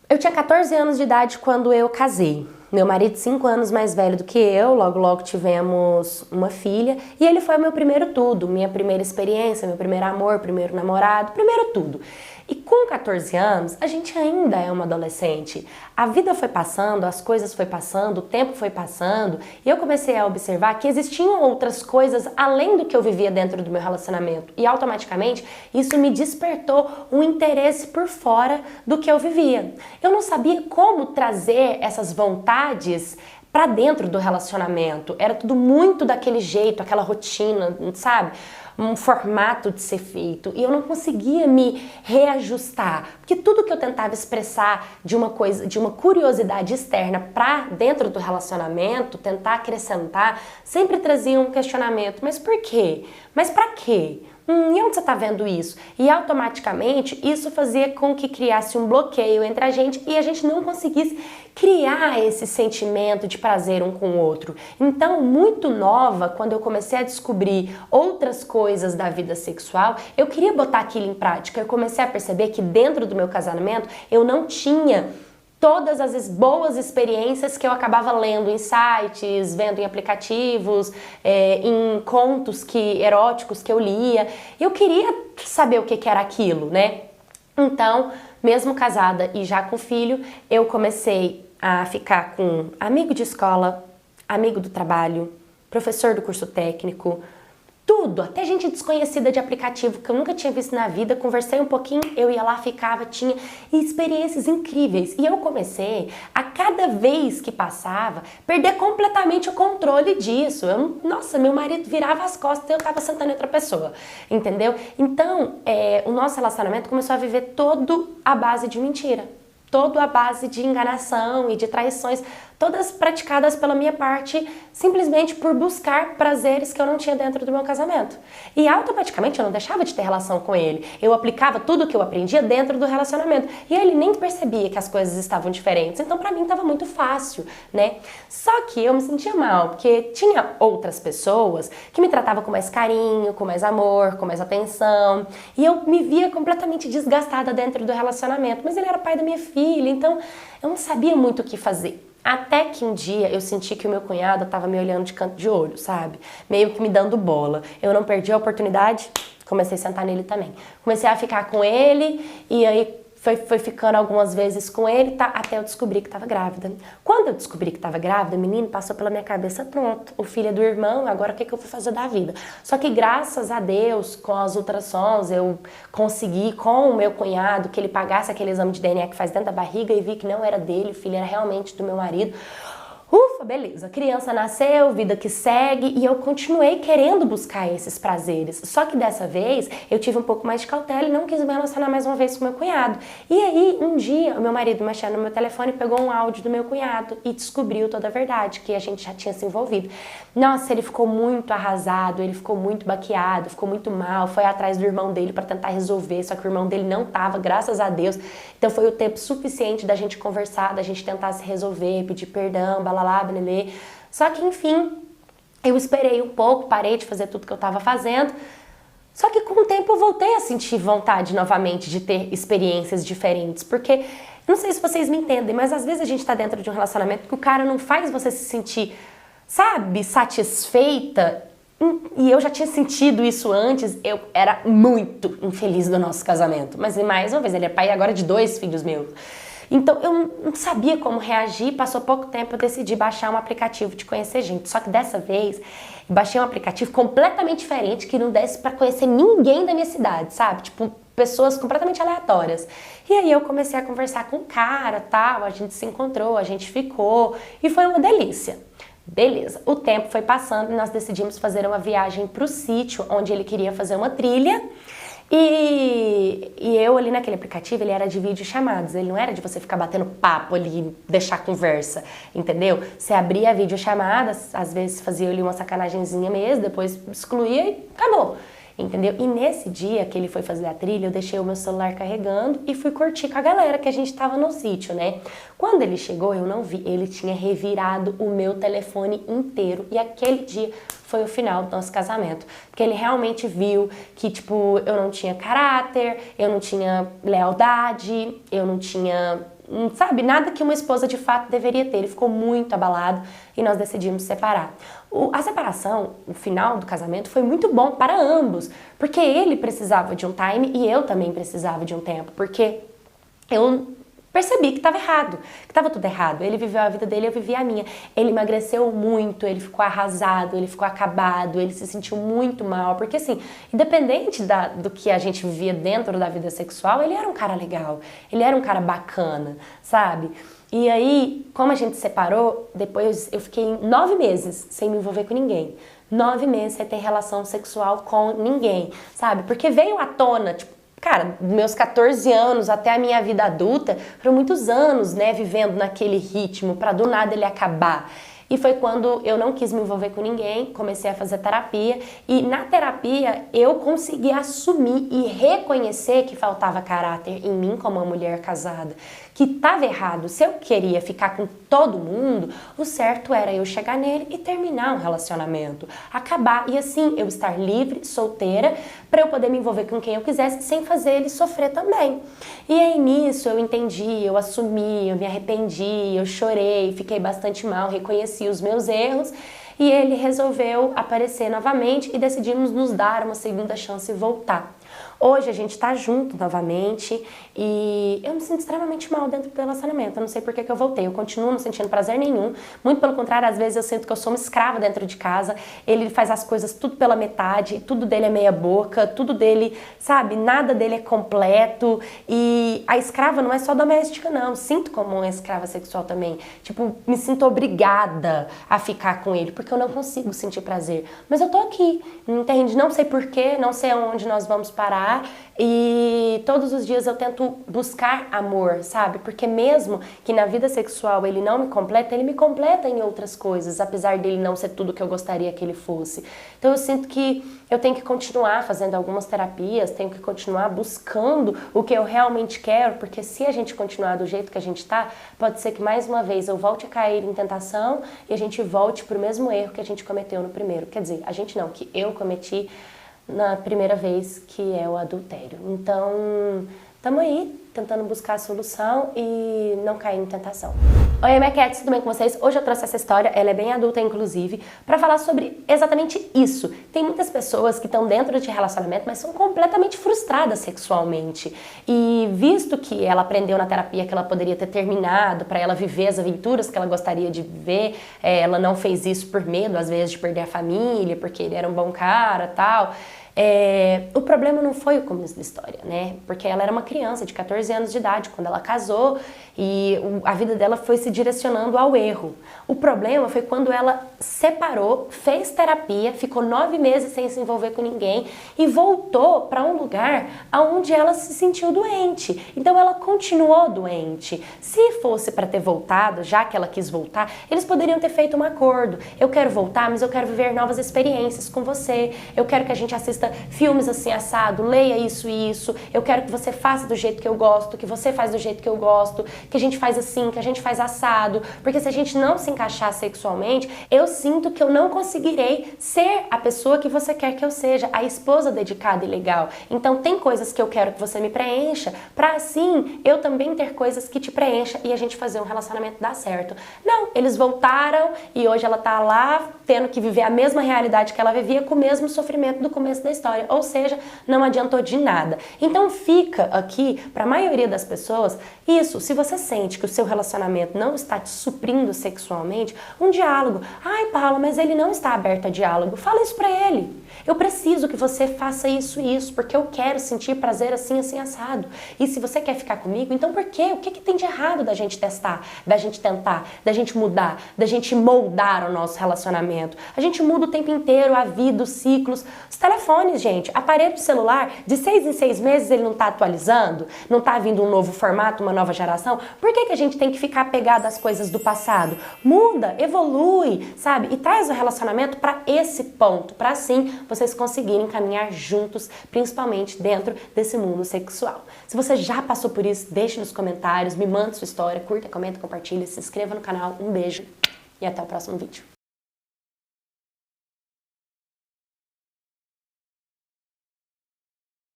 Eu tinha 14 anos de idade quando eu casei. Meu marido, 5 anos mais velho do que eu, logo tivemos uma filha e ele foi o meu primeiro tudo, minha primeira experiência, meu primeiro amor, primeiro namorado, primeiro tudo. E com 14 anos, a gente ainda é uma adolescente. A vida foi passando, as coisas foi passando, o tempo foi passando e eu comecei a observar que existiam outras coisas além do que eu vivia dentro do meu relacionamento. E automaticamente isso me despertou um interesse por fora do que eu vivia. Eu não sabia como trazer essas vontades para dentro do relacionamento. Era tudo muito daquele jeito, aquela rotina, sabe? Um formato de ser feito e eu não conseguia me reajustar, porque tudo que eu tentava expressar de uma coisa, de uma curiosidade externa para dentro do relacionamento, tentar acrescentar, sempre trazia um questionamento, mas por quê? Mas para quê? E onde você está vendo isso? E automaticamente isso fazia com que criasse um bloqueio entre a gente e a gente não conseguisse criar esse sentimento de prazer um com o outro. Então, muito nova, quando eu comecei a descobrir outras coisas da vida sexual, eu queria botar aquilo em prática. Eu comecei a perceber que dentro do meu casamento eu não tinha todas as boas experiências que eu acabava lendo em sites, vendo em aplicativos, em contos eróticos que eu lia. Eu queria saber o que era aquilo, né? Então, mesmo casada e já com filho, eu comecei a ficar com amigo de escola, amigo do trabalho, professor do curso técnico, tudo, até gente desconhecida de aplicativo que eu nunca tinha visto na vida, conversei um pouquinho, eu ia lá, ficava, tinha experiências incríveis. E eu comecei, a cada vez que passava, perder completamente o controle disso. Nossa, meu marido virava as costas e eu tava sentando em outra pessoa, entendeu? Então, o nosso relacionamento começou a viver todo à base de mentira. Todo à base de enganação e de traições, todas praticadas pela minha parte, simplesmente por buscar prazeres que eu não tinha dentro do meu casamento. E automaticamente eu não deixava de ter relação com ele. Eu aplicava tudo o que eu aprendia dentro do relacionamento. E ele nem percebia que as coisas estavam diferentes. Então pra mim estava muito fácil, né? Só que eu me sentia mal, porque tinha outras pessoas que me tratavam com mais carinho, com mais amor, com mais atenção. E eu me via completamente desgastada dentro do relacionamento. Mas ele era pai da minha filha, então eu não sabia muito o que fazer. Até que um dia eu senti que o meu cunhado estava me olhando de canto de olho, sabe? Meio que me dando bola. Eu não perdi a oportunidade, comecei a sentar nele também. Comecei a ficar com ele e aí foi ficando algumas vezes com ele, tá, até eu descobrir que estava grávida. Quando eu descobri que estava grávida, menino, passou pela minha cabeça, pronto, o filho é do irmão, agora o que eu vou fazer da vida? Só que graças a Deus, com as ultrassons, eu consegui com o meu cunhado que ele pagasse aquele exame de DNA que faz dentro da barriga e vi que não era dele, o filho era realmente do meu marido. Ufa, beleza, a criança nasceu, vida que segue e eu continuei querendo buscar esses prazeres. Só que dessa vez eu tive um pouco mais de cautela e não quis me relacionar mais uma vez com meu cunhado. E aí, um dia, o meu marido mexendo no meu telefone pegou um áudio do meu cunhado e descobriu toda a verdade, que a gente já tinha se envolvido. Nossa, ele ficou muito arrasado, ele ficou muito baqueado, ficou muito mal, foi atrás do irmão dele para tentar resolver, só que o irmão dele não tava, graças a Deus. Então foi o tempo suficiente da gente conversar, da gente tentar se resolver, pedir perdão, balalá, belelê. Só que, enfim, eu esperei um pouco, parei de fazer tudo que eu tava fazendo. Só que com o tempo eu voltei a sentir vontade novamente de ter experiências diferentes, porque, não sei se vocês me entendem, mas às vezes a gente tá dentro de um relacionamento que o cara não faz você se sentir, sabe, satisfeita. E eu já tinha sentido isso antes, eu era muito infeliz no nosso casamento. Mas mais uma vez, ele é pai agora de 2 filhos meus. Então eu não sabia como reagir, passou pouco tempo, eu decidi baixar um aplicativo de conhecer gente. Só que dessa vez, eu baixei um aplicativo completamente diferente, que não desse pra conhecer ninguém da minha cidade, sabe? Tipo, pessoas completamente aleatórias. E aí eu comecei a conversar com o cara, tal, a gente se encontrou, a gente ficou, e foi uma delícia. Beleza, o tempo foi passando e nós decidimos fazer uma viagem pro sítio, onde ele queria fazer uma trilha. E eu ali naquele aplicativo, ele era de videochamadas, ele não era de você ficar batendo papo ali, deixar conversa, entendeu? Você abria a videochamada, às vezes fazia ali uma sacanagemzinha mesmo, depois excluía e acabou. Entendeu? E nesse dia que ele foi fazer a trilha, eu deixei o meu celular carregando e fui curtir com a galera que a gente tava no sítio, né? Quando ele chegou, eu não vi, ele tinha revirado o meu telefone inteiro e aquele dia foi o final do nosso casamento. Porque ele realmente viu que, tipo, eu não tinha caráter, eu não tinha lealdade, eu não tinha sabe, nada que uma esposa de fato deveria ter. Ele ficou muito abalado e nós decidimos separar. A separação, o final do casamento, foi muito bom para ambos, porque ele precisava de um time e eu também precisava de um tempo, porque eu percebi que estava errado, que estava tudo errado. Ele viveu a vida dele, eu vivi a minha. Ele emagreceu muito, ele ficou arrasado, ele ficou acabado, ele se sentiu muito mal, porque assim, independente do que a gente vivia dentro da vida sexual, ele era um cara legal, ele era um cara bacana, sabe? E aí, como a gente separou, depois eu fiquei 9 meses sem me envolver com ninguém. 9 meses sem ter relação sexual com ninguém, sabe? Porque veio à tona, tipo, cara, meus 14 anos até a minha vida adulta, foram muitos anos, né, vivendo naquele ritmo, pra do nada ele acabar. E foi quando eu não quis me envolver com ninguém, comecei a fazer terapia e na terapia eu consegui assumir e reconhecer que faltava caráter em mim como uma mulher casada, que estava errado. Se eu queria ficar com todo mundo, o certo era eu chegar nele e terminar um relacionamento, acabar e assim eu estar livre, solteira, para eu poder me envolver com quem eu quisesse sem fazer ele sofrer também. E aí nisso eu entendi, eu assumi, eu me arrependi, eu chorei, fiquei bastante mal, reconheci os meus erros e ele resolveu aparecer novamente e decidimos nos dar uma segunda chance e voltar. Hoje a gente tá junto novamente e eu me sinto extremamente mal dentro do relacionamento. Eu não sei por que eu voltei, eu continuo não sentindo prazer nenhum. Muito pelo contrário, às vezes eu sinto que eu sou uma escrava dentro de casa. Ele faz as coisas tudo pela metade, tudo dele é meia boca, tudo dele, sabe, nada dele é completo. E a escrava não é só doméstica não, sinto como uma escrava sexual também. Tipo, me sinto obrigada a ficar com ele, porque eu não consigo sentir prazer. Mas eu tô aqui, entende? Não sei porquê, não sei aonde nós vamos parar. E todos os dias eu tento buscar amor, sabe? Porque mesmo que na vida sexual ele não me completa, ele me completa em outras coisas, apesar dele não ser tudo que eu gostaria que ele fosse. Então eu sinto que eu tenho que continuar fazendo algumas terapias, tenho que continuar buscando o que eu realmente quero, porque se a gente continuar do jeito que a gente tá, pode ser que mais uma vez eu volte a cair em tentação e a gente volte pro mesmo erro que a gente cometeu no primeiro. Quer dizer, a gente não, que eu cometi na primeira vez, que é o adultério. Então, estamos aí tentando buscar a solução e não cair em tentação. Oi, minha cats, tudo bem com vocês? Hoje eu trouxe essa história, ela é bem adulta inclusive, pra falar sobre exatamente isso. Tem muitas pessoas que estão dentro de relacionamento, mas são completamente frustradas sexualmente. E visto que ela aprendeu na terapia que ela poderia ter terminado pra ela viver as aventuras que ela gostaria de viver, ela não fez isso por medo, às vezes, de perder a família, porque ele era um bom cara e tal. O problema não foi o começo da história, né? Porque ela era uma criança de 14 anos de idade quando ela casou e a vida dela foi se direcionando ao erro. O problema foi quando ela separou, fez terapia, ficou 9 meses sem se envolver com ninguém e voltou para um lugar onde ela se sentiu doente. Então ela continuou doente. Se fosse para ter voltado, já que ela quis voltar, eles poderiam ter feito um acordo. Eu quero voltar, mas eu quero viver novas experiências com você. Eu quero que a gente assista filmes assim assado, leia isso e isso, eu quero que você faça do jeito que eu gosto, que você faz do jeito que eu gosto, que a gente faz assim, que a gente faz assado, porque se a gente não se encaixar sexualmente, eu sinto que eu não conseguirei ser a pessoa que você quer que eu seja, a esposa dedicada e legal. Então tem coisas que eu quero que você me preencha, pra assim eu também ter coisas que te preencha e a gente fazer um relacionamento dar certo. Não, eles voltaram e hoje ela tá lá tendo que viver a mesma realidade que ela vivia com o mesmo sofrimento do começo da história, ou seja, não adiantou de nada. Então fica aqui, para a maioria das pessoas, isso, se você sente que o seu relacionamento não está te suprindo sexualmente, um diálogo. Ai, Paula, mas ele não está aberto a diálogo. Fala isso para ele. Eu preciso que você faça isso e isso, porque eu quero sentir prazer assim, assim, assado. E se você quer ficar comigo, então por quê? O que tem de errado da gente testar, da gente tentar, da gente mudar, da gente moldar o nosso relacionamento? A gente muda o tempo inteiro, a vida, os ciclos, os telefones, gente. Aparelho de celular, de 6 em 6 meses ele não tá atualizando? Não tá vindo um novo formato, uma nova geração? Por que a gente tem que ficar apegado às coisas do passado? Muda, evolui, sabe? E traz o relacionamento para esse ponto, para assim vocês conseguirem caminhar juntos, principalmente dentro desse mundo sexual. Se você já passou por isso, deixe nos comentários, me manda sua história, curta, comenta, compartilha, se inscreva no canal. Um beijo e até o próximo vídeo.